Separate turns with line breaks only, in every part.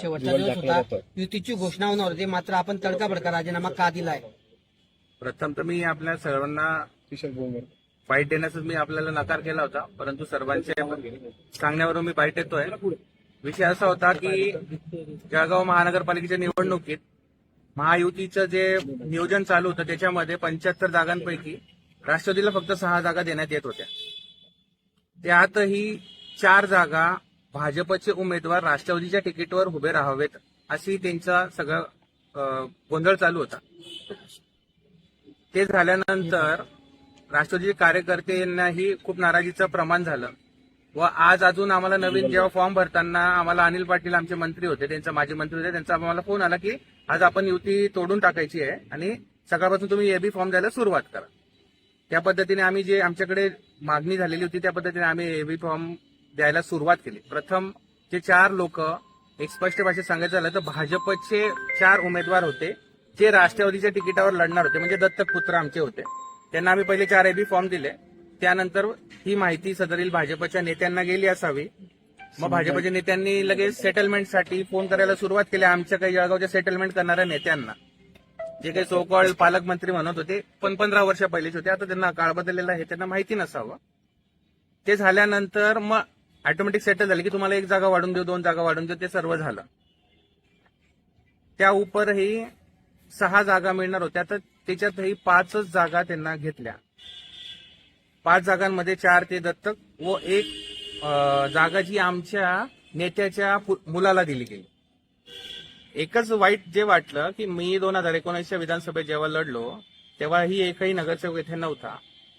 शेवटचा दिवस होता, युतीची घोषणा होणार होती, मात्र आपण तडकाफडका राजीनामा का दिलाय?
प्रथम तर मी आपल्या सर्वांना बाईट देण्याचा मी आपल्याला नकार केला होता, परंतु सर्वांच्या सांगण्यावरून मी बाईट देतोय. विषय असा होता की जळगाव महानगरपालिकेच्या निवडणुकीत महायुतीचं जे नियोजन चालू होतं त्याच्यामध्ये 75 जागांपैकी राष्ट्रवादीला फक्त 6 जागा देण्यात येत होत्या. त्यातही 4 जागा भाजपचे उमेदवार राष्ट्रवादीच्या तिकीटवर उभे राहावेत अशी त्यांचा सगळं गोंधळ चालू होता. ते झाल्यानंतर राष्ट्रवादीचे कार्यकर्त्यांनाही खूप नाराजीचं प्रमाण झालं व आज अजून आम्हाला नवीन जेव्हा फॉर्म भरताना आम्हाला अनिल पाटील आमचे मंत्री होते, त्यांचा माजी मंत्री होते, त्यांचा आम्हाला फोन आला की आज आपण युती तोडून टाकायची आहे आणि सकाळपासून तुम्ही एबी फॉर्म द्यायला सुरुवात करा. त्या पद्धतीने आम्ही जे आमच्याकडे मागणी झालेली होती त्या पद्धतीने आम्ही एबी फॉर्म द्यायला सुरुवात केली. प्रथम जे 4 लोक, एक स्पष्ट भाषेत सांगायचं झालं तर भाजपचे 4 उमेदवार होते जे राष्ट्रवादीच्या तिकिटावर लढणार होते, म्हणजे दत्तक पुत्र आमचे होते. त्यांना आम्ही पहिले 4 एबी फॉर्म दिले. त्यानंतर ही माहिती सदरील भाजपच्या नेत्यांना गेली असावी. मग भाजपच्या नेत्यांनी लगेच सेटलमेंटसाठी फोन करायला सुरुवात केली आमच्या काही जळगावच्या सेटलमेंट करणाऱ्या नेत्यांना, जे काही सो कॉल्ड पालकमंत्री म्हणत होते, पण 15 वर्षा पहिलेच होते. आता त्यांना काळ बदललेला आहे, त्यांना माहिती नसावं. ते झाल्यानंतर मग ऑटोमॅटिक सेटल झाले की तुम्हाला 1 जागा वाढून देऊ, 2 जागा वाढून देऊ, ते सर्व झालं. त्या उपरही 6 जागा मिळणार होत्या, तर त्याच्यातही 5च जागा त्यांना घेतल्या. 5 जागांमध्ये 4 ते दत्तक व 1 जागा जी आमच्या नेत्याच्या मुलाला दिली गेली. एकच वाईट जे वाटलं की मी 2019च्या विधानसभेत जेव्हा लढलो तेव्हाही एकही नगरसेवक इथे नव्हता.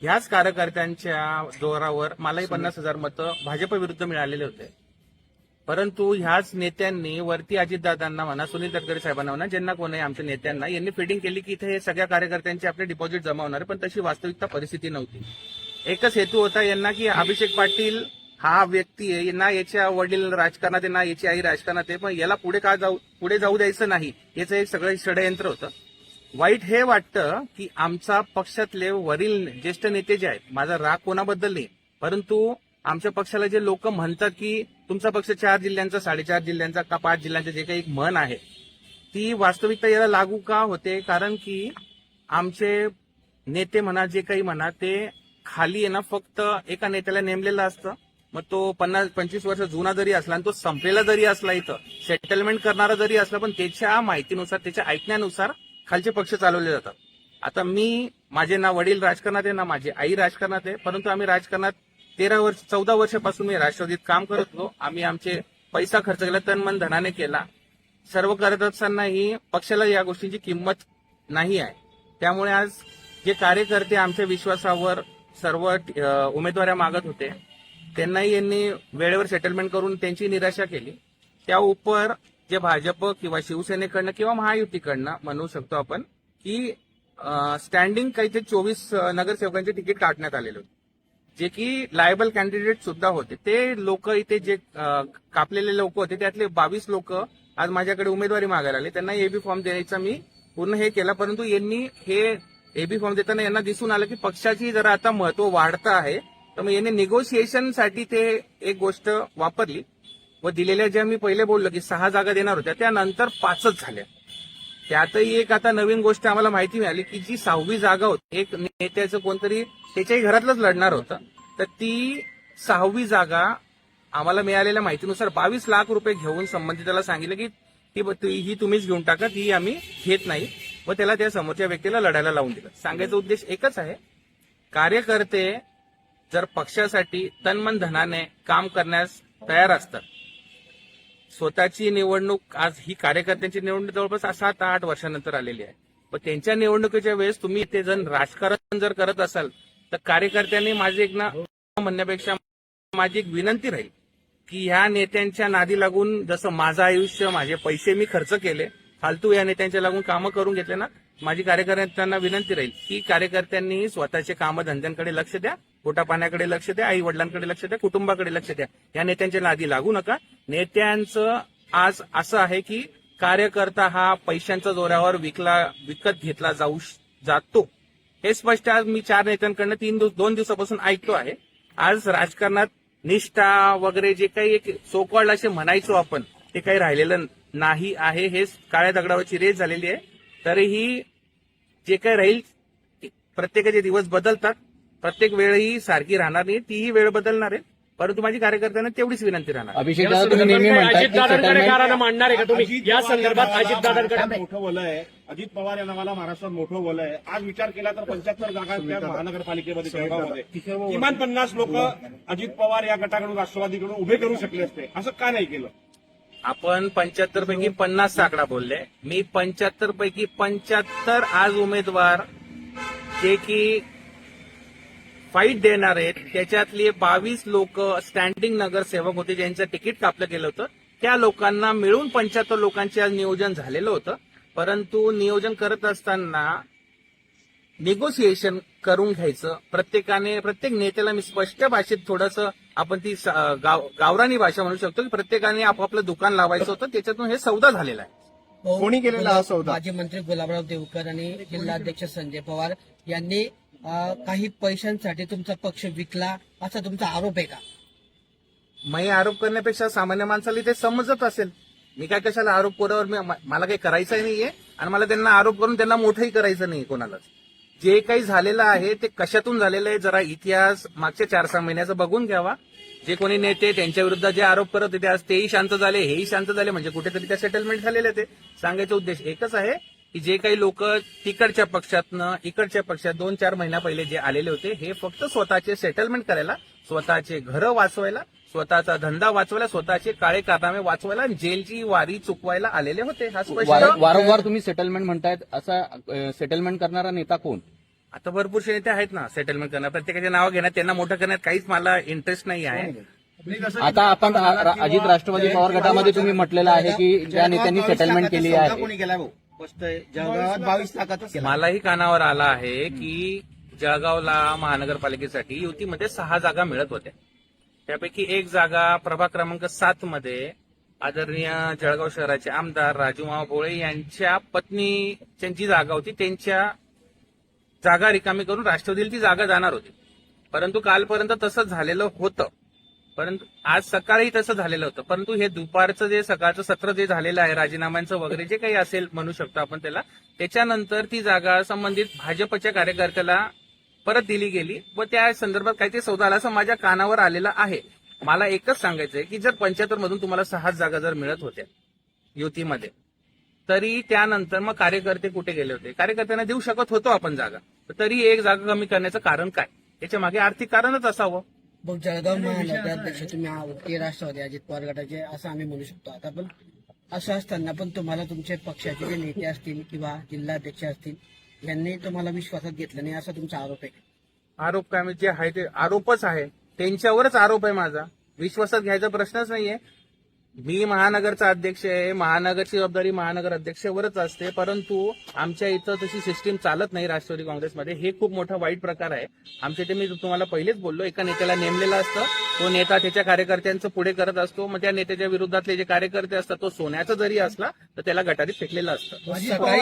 ह्याच कार्यकर्त्यांच्या जोरावर मलाही 50,000 मतं भाजप विरुद्ध मिळालेले होते. परंतु ह्याच नेत्यांनी वरती अजितदादांना म्हणा, सुनील तटकरे साहेबांना म्हणा, ज्यांना कोणी आमच्या नेत्यांना यांनी फिडिंग केली की इथे हे सगळ्या कार्यकर्त्यांचे आपले डिपॉझिट जमा होणार आहे, पण तशी वास्तविकता परिस्थिती नव्हती. एकच हेतू होता यांना की अभिषेक पाटील हा व्यक्ती आहे, ना याच्या वडील राजकारणात आहे ना याची आई राजकारणात आहे, पण याला पुढे जाऊ द्यायचं नाही, याचं एक सगळं षडयंत्र होतं. वाईट हे वाटतं की आमचा पक्षातले वरील ज्येष्ठ नेते जे आहेत, माझा राग कोणाबद्दल नाही, परंतु आमच्या पक्षाला जे लोक म्हणतात की तुमचा पक्ष 4 जिल्ह्यांचा, 4.5 जिल्ह्यांचा का 5 जिल्ह्यांचा, जे काही एक म्हण आहे ती वास्तविकता याला लागू का होते? कारण की आमचे नेते म्हणा, जे काही म्हणा, ते खाली आहे ना फक्त एका नेत्याला नेमलेलं असतं. मग तो 50-25 वर्ष जुना जरी असला आणि तो संपलेला जरी असला, इथं सेटलमेंट करणारा जरी असला, पण त्याच्या माहितीनुसार, त्याच्या ऐकण्यानुसार खालचे पक्ष चालवले जातात. आता माझे ना वडील राजकारणात आहे ना माझी आई राजकारणात आहे, परंतु आम्ही राजकारणात 14 वर्षापासून मी राष्ट्रवादीत काम करत होतो. आम्ही आमचे पैसा खर्च केला, तन मन धनाने केला. सर्व करत असतानाही पक्षाला या गोष्टींची किंमत नाही आहे. त्यामुळे आज जे कार्यकर्ते आमच्या विश्वासावर सर्व उमेदवाऱ्या मागत होते त्यांनाही यांनी वेळेवर सेटलमेंट करून त्यांची निराशा केली. त्या उपर जे भाजप किंवा शिवसेनेकडनं किंवा महायुतीकडनं म्हणू शकतो आपण की स्टँडिंग काही ते 24 नगरसेवकांचे तिकीट काढण्यात आलेले होते, जे की लायबल कॅन्डिडेट सुद्धा होते. ते लोक इथे जे कापलेले लोक होते त्यातले 22 लोक आज माझ्याकडे उमेदवारी मागायला आले. त्यांना एबी फॉर्म द्यायचा मी पूर्ण हे केला, परंतु यांनी हे एबी फॉर्म देताना यांना दिसून आलं की पक्षाची जरा आता महत्व वाढतं आहे, तर मग यांनी निगोशिएशनसाठी ते एक गोष्ट वापरली व दिलेल्या ज्या मी पहिले बोललो की 6 जागा देणार होत्या त्यानंतर 5च झाल्या. त्यातही एक आता नवीन गोष्ट आम्हाला माहिती मिळाली की जी 6वी जागा होती, एक नेत्याचं कोणतरी त्याच्याही घरातलंच लढणार होतं, तर ती 6वी जागा आम्हाला मिळालेल्या माहितीनुसार 22 लाख रुपये घेऊन संबंधिताला सांगितलं की ही तुम्हीच घेऊन टाका, ती आम्ही घेत नाही, व त्याला त्या समोरच्या व्यक्तीला लढायला लावून दिलं. सांगायचा उद्देश एकच आहे, कार्यकर्ते जर पक्षासाठी तनमन धनाने काम करण्यास तयार असतात. स्वतःची निवडणूक, आज ही कार्यकर्त्यांची निवडणूक जवळपास 7-8 वर्षानंतर आलेली आहे, पण त्यांच्या निवडणुकीच्या वेळेस तुम्ही इथे जर राजकारण जर करत असाल तर कार्यकर्त्यांनी माझे एक ना म्हणण्यापेक्षा माझी एक विनंती राहील की ह्या नेत्यांच्या नादी लागून, जसं माझं आयुष्य, माझे पैसे मी खर्च केले फालतू या नेत्यांच्या लागून कामं करून घेतले ना, माझी कार्यकर्त्यांना विनंती राहील की कार्यकर्त्यांनी स्वतःचे कामधंद्यांकडे लक्ष द्या, पोटापाण्याकडे लक्ष द्या, आई वडिलांकडे लक्ष द्या, कुटुंबाकडे लक्ष द्या. या नेत्यांच्या नादी लागू नका. नेत्यांचं आज असं आहे की कार्यकर्ता हा पैशांच्या जोरावर विकत घेतला जातो. हे स्पष्ट आज मी 4 नेत्यांकडनं 2 दिवसापासून ऐकतो आहे. आज राजकारणात निष्ठा वगैरे जे काही एक सोकॉल्ड असे म्हणायचो आपण, ते काही राहिलेलं नाही आहे, हे काळ्या दगडावरची रेस झालेली आहे. तरीही जे काही राहील, प्रत्येकाचे दिवस बदलतात, प्रत्येक वेळ ही सारखी राहणार नाही, तीही वेळ बदलणार आहे. परंतु माझी कार्यकर्त्यांना तेवढीच विनंती राहणार.
अभिषेक दादा, तुम्ही नेहमी म्हणताय की
अजितदादांकडे
settlement-
कारण मांडणार आहे का तुम्ही या संदर्भात? अजितदादांकडे
मोठं वलय आहे. अजित पवार यांना मला महाराष्ट्रात मोठं वलय आहे. आज विचार केला तर 75 जागा त्या महानगरपालिकेमध्ये जळगावमध्ये किमान 50 लोक अजित पवार या गटाकडून राष्ट्रवादीकडून उभे करू शकले असते. असं का नाही केलं?
आपण 75 पैकी 50 आकडा बोलले. मी 75 पैकी 75 आज उमेदवार जे की फाईट देणार आहेत, त्याच्यातले 22 लोक स्टँडिंग नगरसेवक होते, ज्यांचं तिकीट कापलं गेलं होतं. त्या लोकांना मिळून 75 लोकांचे आज नियोजन झालेलं होतं. परंतु नियोजन करत असताना निगोसिएशन करून घ्यायचं. प्रत्येक नेत्याला मी स्पष्ट भाषेत थोडंसं आपण ती गावरानी भाषा म्हणू शकतो की प्रत्येकाने आपापलं दुकान लावायचं होतं. त्याच्यातून हे सौदा झालेला आहे.
कोणी केलेला हा सौदा?
माजी मंत्री गुलाबराव देवकर आणि जिल्हाध्यक्ष संजय पवार यांनी काही पैशांसाठी तुमचा पक्ष विकला असा तुमचा आरोप आहे का?
मी आरोप करण्यापेक्षा सामान्य माणसाला ते समजत असेल. मी काय कशाला आरोप कोणावर, मला काही करायचंही नाहीये आणि मला त्यांना आरोप करून त्यांना मोठंही करायचं नाही कोणालाच. जे काही झालेलं आहे ते कशातून झालेलं आहे, जरा इतिहास मागच्या 4-6 महिन्याचा बघून घ्यावा. जे कोणी नेते त्यांच्या विरुद्ध जे आरोप करत होते आज तेही शांत झाले, हेही शांत झाले, म्हणजे कुठेतरी त्या सेटलमेंट झालेले ते. सांगायचा उद्देश एकच आहे की जे काही लोक तिकडच्या पक्षातनं इकडच्या पक्षात 2-4 महिन्या पहिले जे आलेले होते, हे फक्त स्वतःचे सेटलमेंट करायला, स्वतःचे घरं वाचवायला, स्वतःचा धंदा वाचवायला, स्वतःचे काळे कारनामे वाचवायला आणि जेलची वारी चुकवायला आलेले होते. हा स्पष्ट.
वारंवार तुम्ही सेटलमेंट म्हणतायत, असा सेटलमेंट करणारा नेता कोण?
आता भरपूरसे नेते आहेत ना सेटलमेंट करणार. प्रत्येकाचे नाव घेण्यात, त्यांना मोठं करण्यात काहीच मला इंटरेस्ट नाही आहे.
आता आपण अजित राष्ट्रवादी पवार गटामध्ये तुम्ही म्हटलेलं आहे की ज्या नेत्यांनी सेटलमेंट केली आहे,
कोणी केला भाऊ? स्पष्ट आहे. जळगावात 22 लाखातच केला.
मलाही कानावर आला आहे की जळगावला महानगरपालिकेसाठी युतीमध्ये 6 जागा मिळत होत्या. त्यापैकी एक जागा प्रभाग क्रमांक 7 मध्ये आदरणीय जळगाव शहराचे आमदार राजूमामा भोळे यांच्या पत्नी त्यांची जागा होती. त्यांच्या जागा रिकामी करून राष्ट्रवादीला ती जागा जाणार होती. परंतु कालपर्यंत तसं झालेलं होतं. परंतु आज सकाळी तसं झालेलं होतं. परंतु हे दुपारचं जे सकाळचं सत्र जे झालेलं आहे, राजीनाम्यांचं वगैरे जे काही असेल म्हणू शकतो आपण त्याला, त्याच्यानंतर ती जागा संबंधित भाजपच्या कार्यकर्त्याला परत दिली गेली व त्या संदर्भात काहीतरी सौदा आला असं माझ्या कानावर आलेलं आहे. मला एकच सांगायचं आहे की जर 75 मधून तुम्हाला 6 जागा जर मिळत होत्या युतीमध्ये, तरी त्यानंतर मग कार्यकर्ते कुठे गेले होते? कार्यकर्त्यांना देऊ शकत होतो आपण जागा, तरी एक जागा कमी करण्याचं कारण काय? त्याच्या मागे आर्थिक कारणच असावं.
भाऊ, जळगाव महानगराध्यक्ष तुम्ही आहात, राष्ट्रवादी अजित पवार गटाचे असं आम्ही म्हणू शकतो. आता पण असं असताना पण तुम्हाला तुमचे पक्षाचे जे नेते असतील किंवा जिल्हाध्यक्ष असतील यांनी तुम्हाला विश्वासात घेतलं नाही असा तुमचा आरोप आहे.
आरोप काय म्हणजे जे आहे ते आरोपच आहे, त्यांच्यावरच आरोप आहे माझा. विश्वासात घ्यायचा प्रश्नच नाहीये. मी महानगरचा अध्यक्ष आहे, महानगरची जबाबदारी महानगर अध्यक्षावरच असते. परंतु आमच्या इथं तशी सिस्टीम चालत नाही राष्ट्रवादी काँग्रेसमध्ये. हे खूप मोठा वाईट प्रकार आहे आमच्या इथे. मी तुम्हाला पहिलेच बोललो, एका नेत्याला नेमलेलं असतं, तो नेता त्याच्या कार्यकर्त्यांचं पुढे करत असतो. मग त्या नेत्याच्या विरोधातले जे कार्यकर्ते असतात, तो सोन्याचा जरी असला तर त्याला गटारीत फेकलेलं असतं.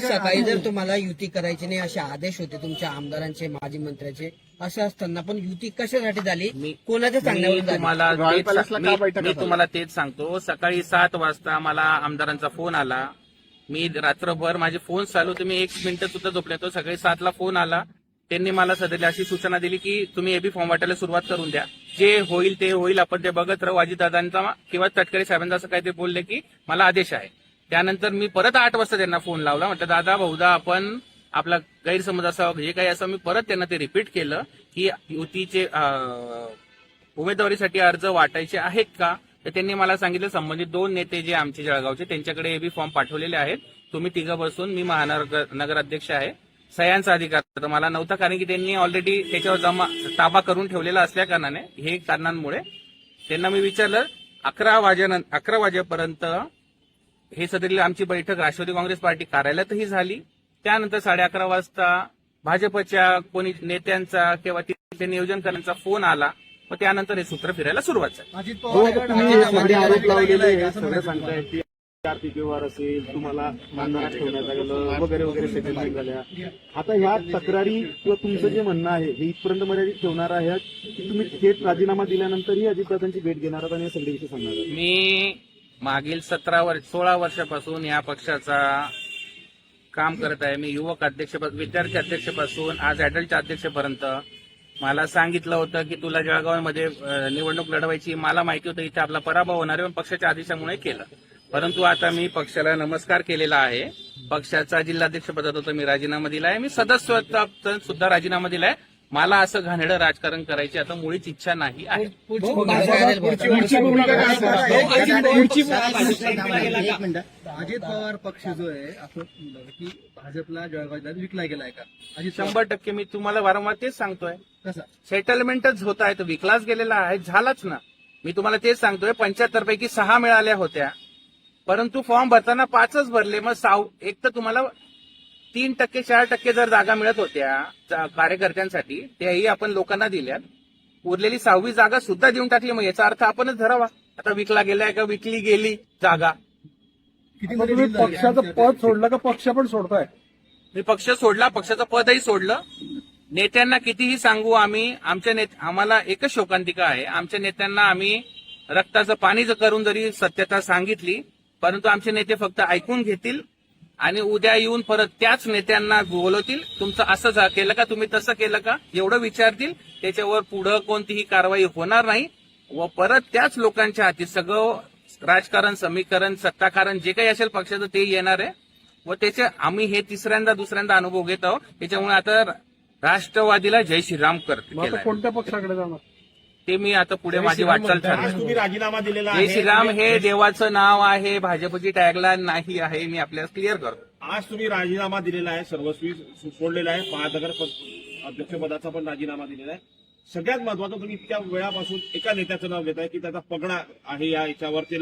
सकाळी जर तुम्हाला युती करायची नाही असे आदेश होते तुमच्या आमदारांचे, माजी मंत्र्याचे, असं असताना पण युती कशासाठी झाली? कोणाच्या सांगण्यावर झाली?
मी तुम्हाला तेच सांगतो. सकाळी 7 वाजता मला आमदारांचा फोन आला. मी रात्रभर माझे फोन चालू होते, मी 1 मिनिट सुद्धा झोपले नव्हतो. सकाळी 7 ला फोन आला. त्यांनी मला सध्या अशी सूचना दिली की तुम्ही एबी फॉर्म वाटायला सुरुवात करून द्या, जे होईल ते होईल, आपण ते बघत राहू. अजितदादांचा किंवा तटकरे साहेबांचा असं काहीतरी बोलले की मला आदेश आहे. त्यानंतर मी परत 8 वाजता त्यांना फोन लावला. म्हटलं दादा बहुधा आपण आपला गैरसमज असावा हे काही असं. मी परत त्यांना ते रिपीट केलं की युतीचे उमेदवारीसाठी अर्ज वाटायचे आहेत का? तर त्यांनी मला सांगितलं संबंधित 2 नेते जे आमचे जळगावचे त्यांच्याकडे एबी फॉर्म पाठवलेले आहेत, तुम्ही तिघं बसून, मी महानगर अध्यक्ष आहे, सह्यांचा अधिकार तर मला नव्हता, कारण की त्यांनी ऑलरेडी त्याच्यावर ताबा करून ठेवलेला असल्या कारणाने, हे कारणांमुळे त्यांना मी विचारलं. 11 वाजेपर्यंत हे सदरी आमची बैठक राष्ट्रवादी काँग्रेस पार्टी कार्यालयातही झाली. त्यानंतर 11:30 वाजता भाजपच्या कोणी नेत्यांचा किंवा तिथे नियोजन करण्याचा फोन आला. मग त्यानंतर हे सूत्र फिरायला सुरुवात झाली.
सगळे आरोप लावलेले सगळं सांगताय की आर्थिक व्यवहार असेल, तुम्हाला आमदारात ठेवण्यात आलेलं वगैरे वगैरे सेटलमेंट झाल्या. आता ह्या तक्रारी किंवा तुमचं जे म्हणणं आहे हे इथपर्यंत मर्यादित ठेवणार आहे की तुम्ही थेट राजीनामा दिल्यानंतरही अजितदादांची भेट घेणार आहात आणि सगळे विषय सांगणार आहात?
मी मागील 16 वर्षापासून या पक्षाचा काम करत आहे. मी युवक अध्यक्ष, विद्यार्थी अध्यक्षपासून आज अॅडल्ट अध्यक्षपर्यंत. मला सांगितलं होतं की तुला जळगावमध्ये निवडणूक लढवायची. मला माहिती होतं इथे आपला पराभव होणार आहे, पण पक्षाच्या आदेशामुळे केलं. परंतु आता मी पक्षाला नमस्कार केलेला आहे. पक्षाचा जिल्हाध्यक्ष पदाचा मी राजीनामा दिलाय. मी सदस्यत्वाचा सुद्धा राजीनामा दिलाय. मला असं घाणेरडं राजकारण करायची आता मुळीच इच्छा नाही आहे.
पुढची भूमिका काय राहील भाऊ?
एक मिनिट. अजित पवार पक्ष जो आहे असं म्हणलं की भाजपला जळगाव जिल्ह्यात विकला गेलाय का? अजित पवार
100% मी तुम्हाला वारंवार तेच सांगतोय.
कसा?
सेटलमेंटच होत आहे, तो विकलाच गेलेला आहे, झालाच ना. मी तुम्हाला तेच सांगतोय. 75 पैकी 6 मिळाल्या होत्या, परंतु फॉर्म भरताना 5च भरले. मग एक तर तुम्हाला 3% 4% जर जागा मिळत होत्या कार्यकर्त्यांसाठी, त्याही आपण लोकांना दिल्यात. उरलेली 6वी जागा सुद्धा देऊन टाकली. मग याचा अर्थ आपणच धरावा. आता विकला गेलाय का विकली गेली जागा?
किती
पक्षाचं पद सोडलं का पक्ष पण सोडताय?
मी पक्ष सोडला, पक्षाचं पदही सोडलं. नेत्यांना कितीही सांगू आम्ही, आम्हाला एकच शोकांतिका आहे. आमच्या नेत्यांना आम्ही रक्ताचं पाणी करून जरी सत्यता सांगितली, परंतु आमचे नेते फक्त ऐकून घेतील आणि उद्या येऊन परत त्याच नेत्यांना बोलवतील. तुमचं असं केलं का, तुम्ही तसं केलं का, एवढं विचारतील. त्याच्यावर पुढं कोणतीही कारवाई होणार नाही व परत त्याच लोकांच्या हाती सगळं राजकारण, समीकरण, सत्ताकारण जे काही असेल पक्षाचं ते येणार आहे. व त्याचे आम्ही हे दुसऱ्यांदा अनुभव घेत आहोत. त्याच्यामुळे आता राष्ट्रवादीला जय श्रीराम केलाय.
कोणत्या पक्षाकडे जाणार
ते मी आता पुढे माझी वाटचाल
आज
ठरवेन.
तुम्ही राजीनामा दिलेला
जय
आहे.
श्रीराम हे देवाचं नाव आहे, भाजपची टॅगलाईन नाही आहे. मी आपल्याला क्लिअर करतो.
आज तुम्ही राजीनामा दिलेला आहे, सर्वस्वी सोडलेला आहे. महानगर अध्यक्षपदाचा पण राजीनामा दिलेला आहे. सगळ्यात महत्वाचं, तुम्ही इतक्या वेळापासून एका नेत्याचं नाव घेत आहे की त्याचा पगडा आहे या याच्यावरचे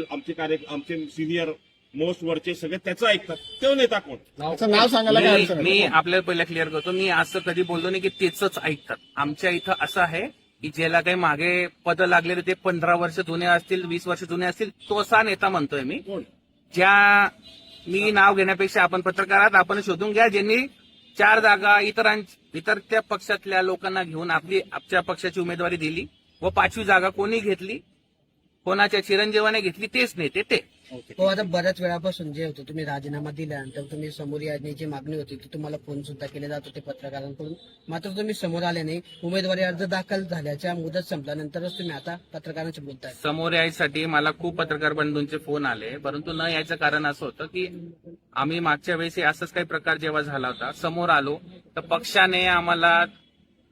आमचे सिनियर मोस्ट वरचे सगळे त्याचं ऐकतात. तो नेता कोण?
नाव सांगायला काय अडचण आहे?
मी आपल्याला पहिला क्लिअर करतो. मी असं कधी बोललो नाही की तेच ऐकतात. आमच्या इथं असं आहे की ज्याला काही मागे पद लागलेले ते 15 वर्ष जुने असतील, 20 वर्ष जुने असतील, तो असा नेता म्हणतोय मी. मी नाव घेण्यापेक्षा आपण पत्रकारात आपण शोधून घ्या ज्यांनी 4 जागा इतर त्या पक्षातल्या लोकांना घेऊन आपल्या पक्षाची उमेदवारी दिली व 5वी जागा कोणी घेतली, कोणाच्या चिरंजीवाने घेतली, तेच नेते ते.
हो, आता बऱ्याच वेळापासून जे होतं तुम्ही राजीनामा दिल्यानंतर तुम्ही समोर येण्याची मागणी होती की तुम्हाला फोन सुद्धा केले जात होते पत्रकारांकडून, मात्र तुम्ही समोर आले नाही. उमेदवारी अर्ज दाखल झाल्याच्या मुदत संपल्यानंतरच तुम्ही आता पत्रकारांशी बोलताय.
समोर यायसाठी मला खूप पत्रकार बंधूंचे फोन आले, परंतु न यायचं कारण असं होतं की आम्ही मागच्या वेळेस असंच काही प्रकार जेव्हा झाला होता, समोर आलो तर पक्षाने आम्हाला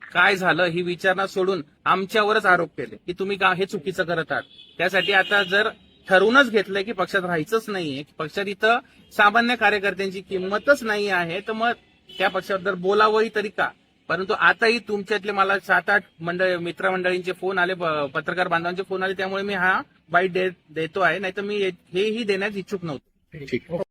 काय झालं ही विचारणा सोडून आमच्यावरच आरोप केले की तुम्ही का हे चुकीचं करत आहात. त्यासाठी आता जर ठरवूनच घेतलंय की पक्षात राहायचंच नाहीये, पक्षात इथं सामान्य कार्यकर्त्यांची किंमतच नाही आहे, तर मग त्या पक्षाबद्दल बोलावंही तरी का. परंतु आताही तुमच्यातले मला 7-8 मित्रमंडळींचे फोन आले, पत्रकार बांधवांचे फोन आले, त्यामुळे मी हा बाईट देतो आहे. नाहीतर मी हेही देण्यास इच्छुक नव्हतो.